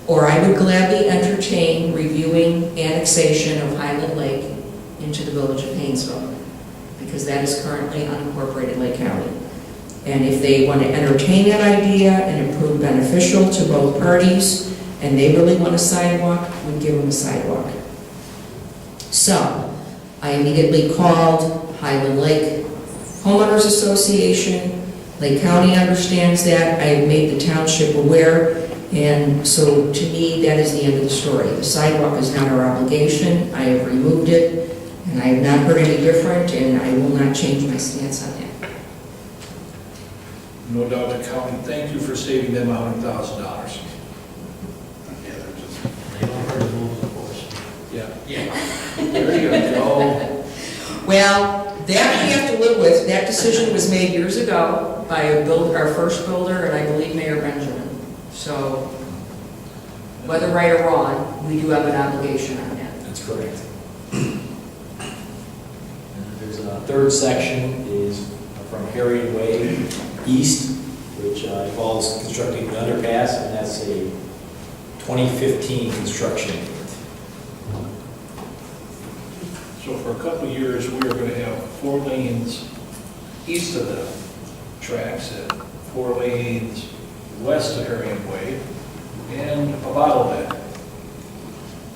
or I would gladly entertain reviewing annexation of Highland Lake into the village of Hainesville, because that is currently unincorporated Lake County. And if they want to entertain that idea and it prove beneficial to both parties, and they really want a sidewalk, we'd give them a sidewalk. So, I immediately called Highland Lake Homeowners Association. Lake County understands that. I made the township aware, and so to me, that is the end of the story. The sidewalk is not our obligation. I have removed it, and I have not heard any different, and I will not change my stance on that. No doubt the county, thank you for saving them $100,000. Yeah, they're just, They don't hurt the rules, of course. Yeah. Yeah. There you go. Well, that we have to live with. That decision was made years ago by our first builder, and I believe Mayor Benjamin. So, whether right or wrong, we do have an obligation on that. That's correct. There's a third section is from Harriet Way East, which involves constructing the underpass, and that's a 2015 construction date. So for a couple of years, we are going to have 4 lanes east of the tracks and 4 lanes west of Harriet Way and a bottleneck.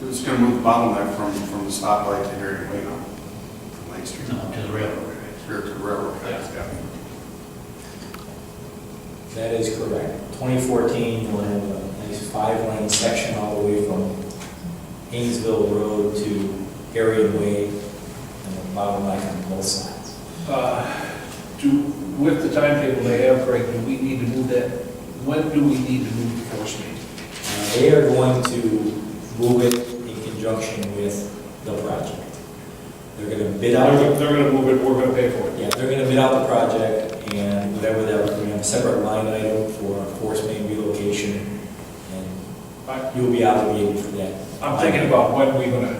we're just gonna move the bottleneck from the stoplight to Harriet Way now, from Lake Street. No, to the railroad. Here to the railroad tracks, yeah. That is correct. 2014, we'll have a nice 5-lane section all the way from Hainesville Road to Harriet Way, and a bottleneck on both sides. With the timetable they have, Craig, do we need to move that? When do we need to move the force main? They are going to move it in conjunction with the project. They're going to bid out. They're going to move it, we're going to pay for it. Yeah, they're going to bid out the project, and whatever that, we have a separate line item for force main relocation, and you'll be obligated for that. I'm thinking about when we're going to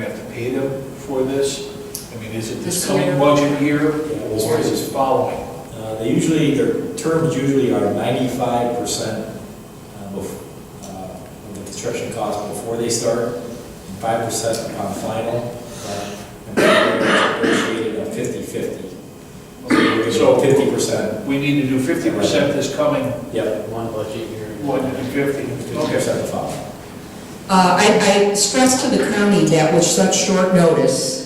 have to pay them for this. I mean, is it this coming budget year or is it following? Their terms usually are 95% of the construction cost before they start, and 5% upon final. And they're negotiated a 50-50. So 50%. We need to do 50% this coming. Yep. One budget year. 150. 50% the following. I stressed to the county that with such short notice,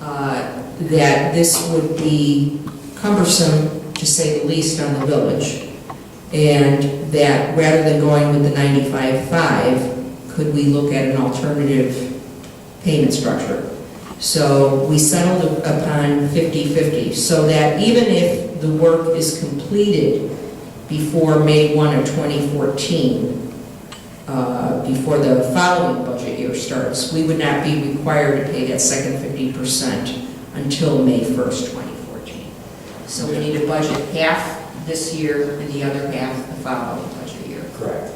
that this would be cumbersome, to say the least, on the village. And that rather than going with the 95/5, could we look at an alternative payment structure? So we settled upon 50-50, so that even if the work is completed before May 1 of 2014, before the following budget year starts, we would not be required to pay that second 50% until May 1st, 2014. So we need to budget half this year and the other half the following budget year. Correct.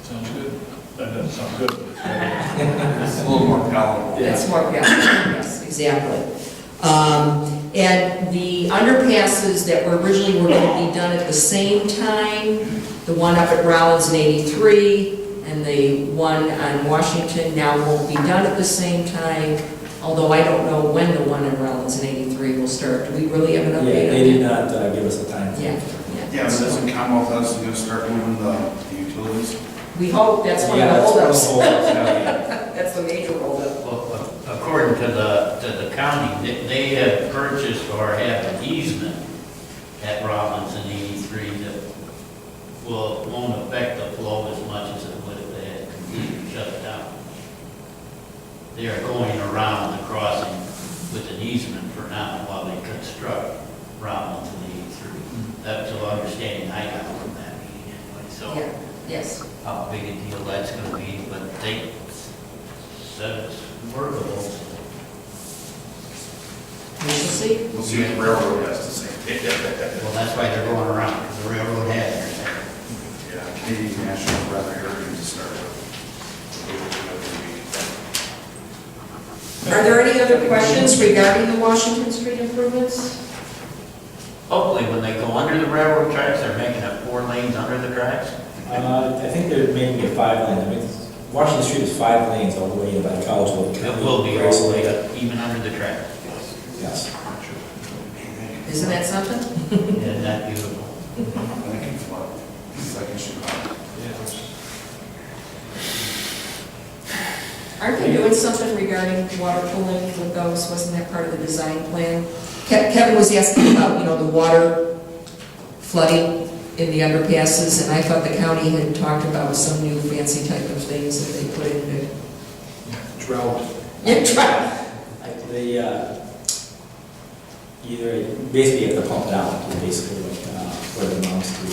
Sounds good. That doesn't sound good. It's a little more palatable. That's more palatable, yes, exactly. And the underpasses that were originally were going to be done at the same time, the one up at Rollins and 83, and the one on Washington now won't be done at the same time, although I don't know when the one on Rollins and 83 will start. Do we really have an update on that? Yeah, they did not give us a time. Yeah. Yeah, but doesn't Commonwealth House is gonna start moving the utilities? We hope that's one of the Yeah, that's one of the holdups. holdups, yeah. That's the major holdup. Well, according to the county, they have purchased or have an easement at Rollins and 83 that won't affect the flow as much as it would if they had completely shut it down. They are going around the crossing with an easement for now while they construct Rollins and 83. That's the understanding I got from that meeting anyway, so. Yeah. Yes. How big a deal that's going to be, but they said it's workable. We shall see. We'll see what the railroad has to say. Well, that's why they're going around, because the railroad has it. Yeah, Canadian National is rather arrogant to start with. Are there any other questions regarding the Washington Street improvements? Hopefully, when they go under the railroad tracks, they're making it 4 lanes under the tracks. I think they're making it 5 lanes. I mean, Washington Street is 5 lanes all the way in by Collegeville. It will be all the way up, even under the track. Yes. Isn't that something? Isn't that beautiful? I think it's flood. It's like it should. Aren't they doing something regarding water pooling with those? Wasn't that part of the design plan? Kevin was asking about, the water flooding in the underpasses, and I thought the county had talked about some new fancy type of things that they put in it. Drought. Yeah, drought. They either basically have to pump it out, is basically what it amounts to.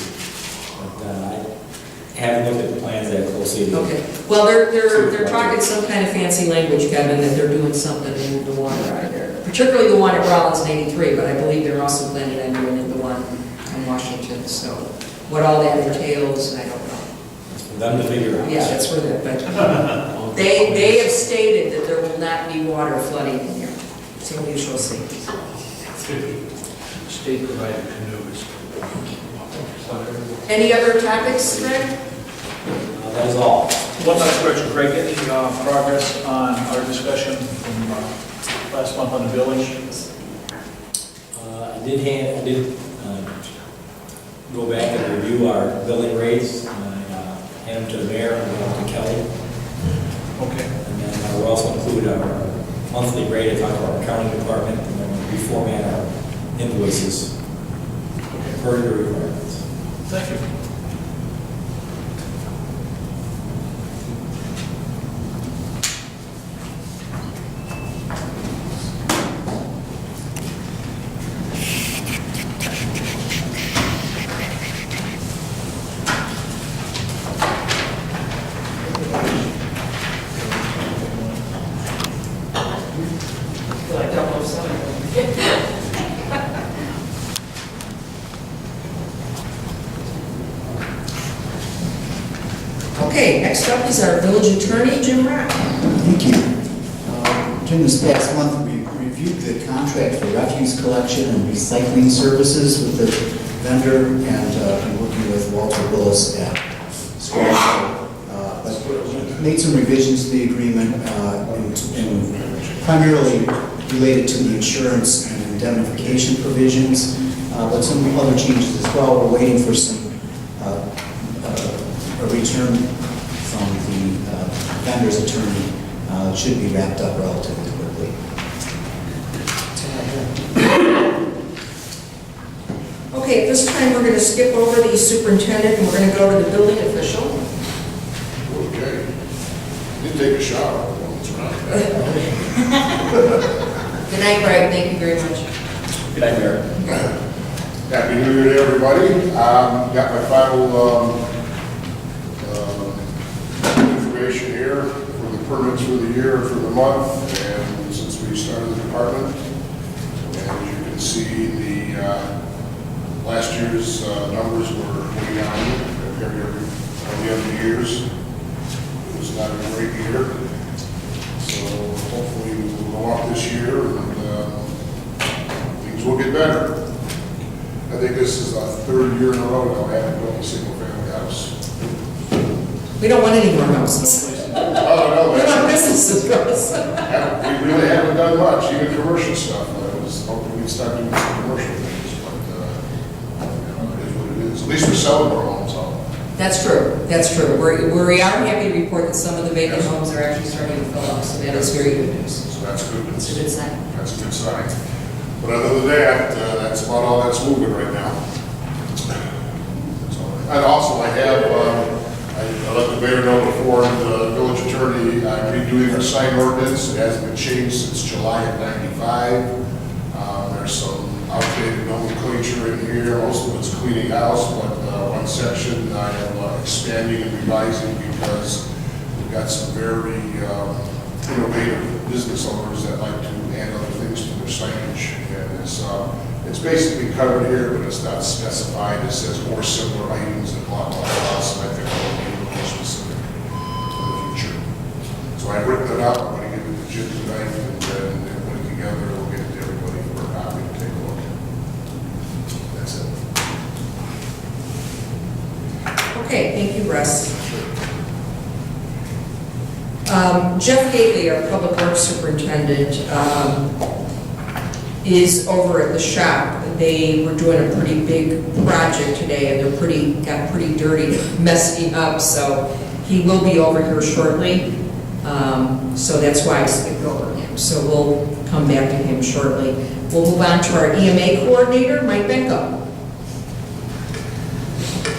But I haven't looked at the plans that closely. Okay, well, they're talking some kind of fancy language, Kevin, that they're doing something to move the water out of there. Particularly the one at Rollins and 83, but I believe they're also planning on doing it the one in Washington, so what all that entails, I don't know. It's for them to figure out. Yeah, that's where that, but they have stated that there will not be water flooding in here, so we shall see. State provided canoes. Any other topics, Greg? That is all. One last question, Greg, any progress on our discussion from last month on the village? I did go back and review our billing rates. And I hand them to the mayor and to Kelly. Okay. And then we'll also include our monthly rate. I talked about our accounting department, and then we'll reformat our invoices per the requirements. Thank you. Okay, next up is our village attorney, Jim Rapp. Thank you. During this past month, we reviewed the contract for refuse collection and recycling services with the vendor and been working with Walter Willis at Scratch. But we made some revisions to the agreement and primarily related to the insurance and indemnification provisions, but some other changes as well. We're waiting for some a return from the vendor's attorney. It should be wrapped up relatively quickly. Okay, at this time, we're going to skip over the superintendent, and we're going to go to the building official. Okay. Did take a shower. That's right. Good night, Greg, thank you very much. Good night, Mayor. Happy New Year to everybody. Got my final information here for the permits for the year, for the month, and since we started the department. And as you can see, the last year's numbers were way down compared to the other years. It was not a great year. So hopefully we will go up this year and things will get better. I think this is the third year in a row now I haven't built a single family house. We don't want any more houses. Oh, no, We want that's, businesses, Chris. we really haven't done much, even commercial stuff. I was hoping we'd start doing some commercial things, but, it is what it is. At least we're selling our homes, so. That's true, that's true. We are happy to report that some of the vacant homes are actually starting to fill up, so that is very good news. So that's good. It's a good sign. That's a good sign. But other than that, that's about all that's moving right now. So, and also I have, I let the mayor know before, the village attorney, redoing our sign ordinance. It hasn't been changed since July of '95. There's some outdated nomenclature in here. Most of it's cleaning house, but one section I am expanding and revising because we've got some very innovative business owners that like to add other things to their signage. And it's basically covered here, but it's not specified. It says more similar items and blah, blah, blah. So I think it'll be a little more specific for the future. So I've written it up. I'm going to give it to Jim tonight, and then put it together. We'll get it to everybody for a copy to take a look. That's it. Okay, thank you, address. Jeff Gately, our Public Works Superintendent, is over at the shop. They were doing a pretty big project today, and they're got pretty dirty, messy up, so he will be over here shortly. So that's why I skipped over him. So we'll come back to him shortly. We'll move on to our EMA coordinator, Mike Benko.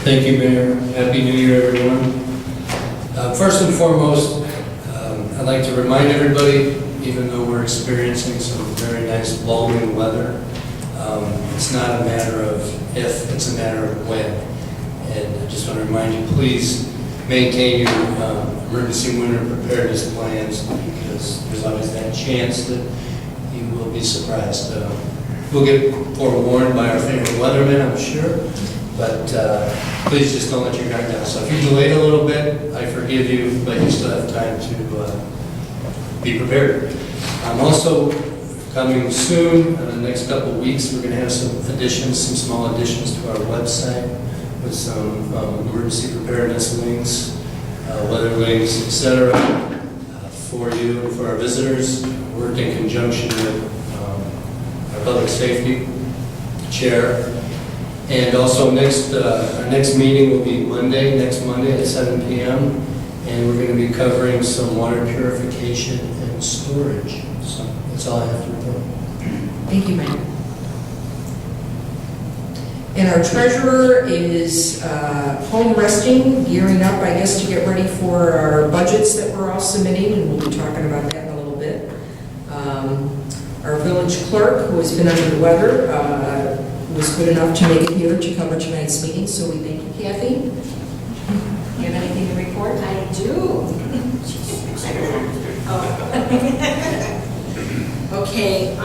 Thank you, Mayor. Happy New Year, everyone. First and foremost, I'd like to remind everybody, even though we're experiencing some very nice blowing weather, it's not a matter of if, it's a matter of when. And I just want to remind you, please maintain your emergency winter preparedness plans, because there's always that chance that you will be surprised. We'll get forewarned by our favorite weathermen, I'm sure, but please just don't let your guard down. So if you delayed a little bit, I forgive you, but you still have time to be prepared. Also, coming soon, in the next couple of weeks, we're going to have some additions, some small additions to our website with some emergency preparedness links, weather links, etc. For you and for our visitors. Worked in conjunction with our public safety chair. And also our next meeting will be next Monday at 7 p.m. And we're going to be covering some water purification and storage. So that's all I have to report. Thank you, Mike. And our treasurer is home resting, gearing up, I guess, to get ready for our budgets that we're all submitting, and we'll be talking about that in a little bit. Our village clerk, who has been under the weather, was good enough to make it here to cover tonight's meeting, so we thank you, Kathy. You have anything to report? I do. Okay,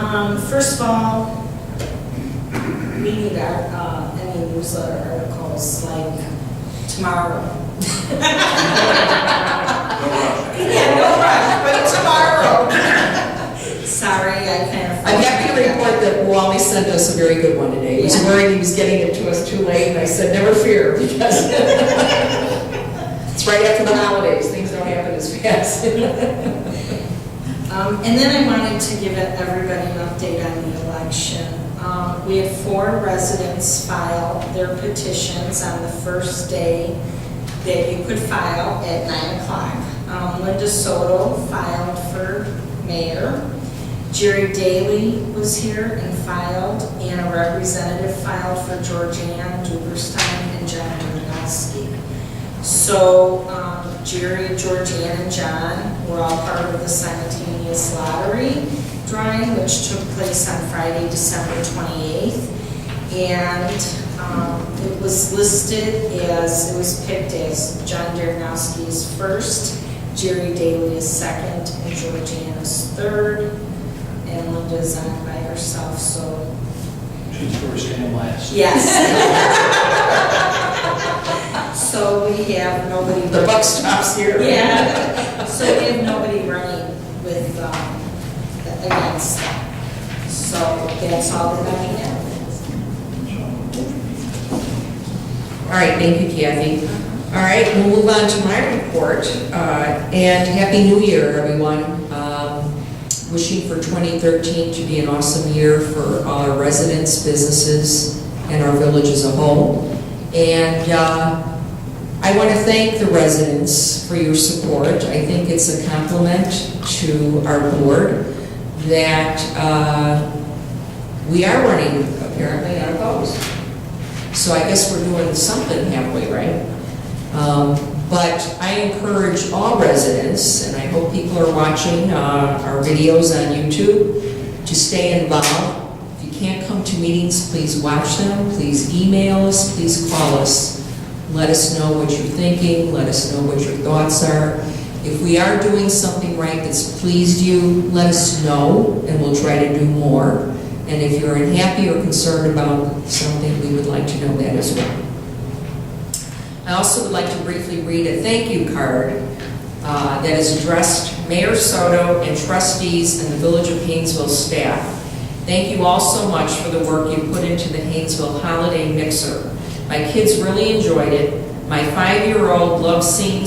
first of all, we need our any newsletter articles like tomorrow. Yeah, no rush, but tomorrow. Sorry, I kind of. I'm happy to report that Wally sent us a very good one today. He was worried he was getting it to us too late, and I said, never fear, because it's right after the holidays. Things don't happen as fast. And then I wanted to give everybody an update on the election. We had 4 residents file their petitions on the first day that you could file at 9 o'clock. Linda Soto filed for mayor. Jerry Daly was here and filed, and a representative filed for Georgianne Duberstein and John Bernowski. So Jerry, Georgianne, and John were all part of the simultaneous lottery drawing, which took place on Friday, December 28th. And it was listed as, it was picked as John Bernowski is first, Jerry Daly is second, and Georgianne is third. And Linda's on by herself, so. She's first and last. Yes. So we have nobody. The buck stops here. Yeah. So we have nobody running with, against them. So that's all that I have. All right, thank you, Kathy. All right, we'll move on to my report. And Happy New Year, everyone. Wishing for 2013 to be an awesome year for all our residents, businesses, and our village as a whole. And I want to thank the residents for your support. I think it's a compliment to our board that we are running apparently unopposed. So I guess we're doing something halfway right. But I encourage all residents, and I hope people are watching our videos on YouTube, to stay involved. If you can't come to meetings, please watch them. Please email us. Please call us. Let us know what you're thinking. Let us know what your thoughts are. If we are doing something right that's pleased you, let us know, and we'll try to do more. And if you're unhappy or concerned about something, we would like to know that as well. I also would like to briefly read a thank you card that is addressed Mayor Soto and trustees and the Village of Hainesville staff. Thank you all so much for the work you put into the Hainesville Holiday Mixer. My kids really enjoyed it. My 5-year-old loves seeing